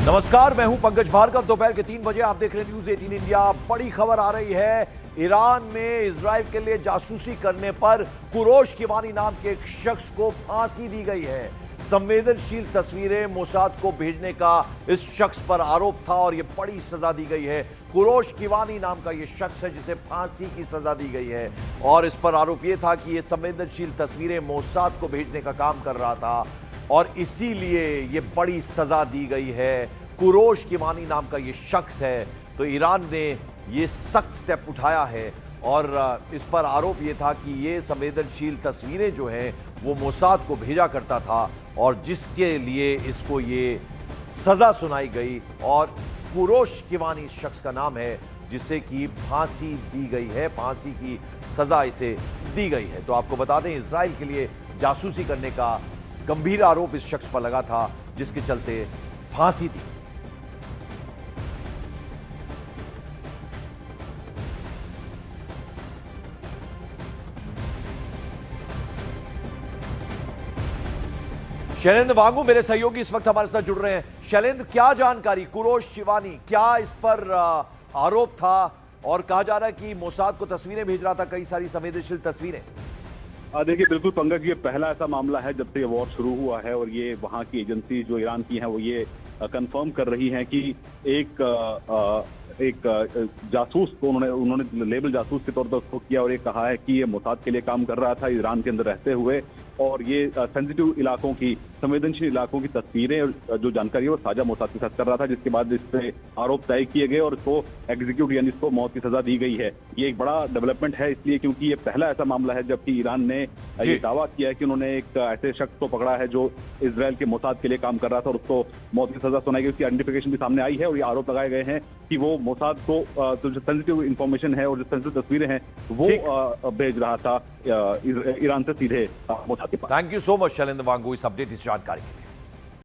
नमस्कार, मैं हूं पंकज भार्गव। दोपहर के 3 बजे आप देख रहे हैं न्यूज 18 इंडिया। बड़ी खबर आ रही है, ईरान में इजराइल के लिए जासूसी करने पर कुरोश किवानी नाम के एक शख्स को फांसी दी गई है। संवेदनशील तस्वीरें मोसाद को भेजने का इस शख्स पर आरोप था और यह बड़ी सजा दी गई है। कुरोश किवानी नाम का यह शख्स है जिसे फांसी की सजा दी गई है और इस पर आरोप यह था कि यह संवेदनशील तस्वीरें मोसाद को भेजने का काम कर रहा था और इसीलिए यह बड़ी सजा दी गई है। कुरोश किवानी नाम का यह शख्स है, तो ईरान ने यह सख्त स्टेप उठाया है और इस पर आरोप यह था कि यह संवेदनशील तस्वीरें जो हैं वो मोसाद को भेजा करता था और जिसके लिए इसको ये सजा सुनाई गई और कुरोश किवानी शख्स का नाम है जिसे कि फांसी दी गई है, फांसी की सजा इसे दी गई है। तो आपको बता दें, इजराइल के लिए जासूसी करने का गंभीर आरोप इस शख्स पर लगा था जिसके चलते फांसी दी। शैलेंद्र वांगू मेरे सहयोगी इस वक्त हमारे साथ जुड़ रहे हैं। शैलेंद्र, क्या जानकारी, कुरोश किवानी क्या इस पर आरोप था और कहा जा रहा है कि मोसाद को तस्वीरें भेज रहा था, कई सारी संवेदनशील तस्वीरें। देखिए, बिल्कुल पंकज, ये पहला ऐसा मामला है जब से ये वॉर शुरू हुआ है और ये वहाँ की एजेंसी जो ईरान की है वो ये कंफर्म कर रही है कि एक जासूस को उन्होंने लेबल जासूस के तौर पर उसको किया और ये कहा है कि ये मोसाद के लिए काम कर रहा था ईरान के अंदर रहते हुए और ये सेंसिटिव इलाकों की, संवेदनशील इलाकों की तस्वीरें जो जानकारी है वो साझा मोसाद के साथ कर रहा था, जिसके बाद इस पे आरोप तय किए गए और इसको एग्जीक्यूट यानी इसको मौत की सजा दी गई है। ये एक बड़ा डेवलपमेंट है इसलिए क्योंकि ये पहला ऐसा मामला है जबकि ईरान ने ये दावा किया है कि उन्होंने एक ऐसे शख्स को पकड़ा है जो इजराइल के मोसाद के लिए काम कर रहा था और उसको मौत की सजा सुनाई गई। उसकी आइडेंटिफिकेशन भी सामने आई है और ये आरोप लगाए गए हैं कि वो मोसाद को जो सेंसिटिव इंफॉर्मेशन है और जो सेंसिटिव तस्वीरें हैं वो भेज रहा था ईरान से सीधे मोसाद के पास। Thank you so much Shailendra Wangu इस अपडेट, इस जानकारी के लिए।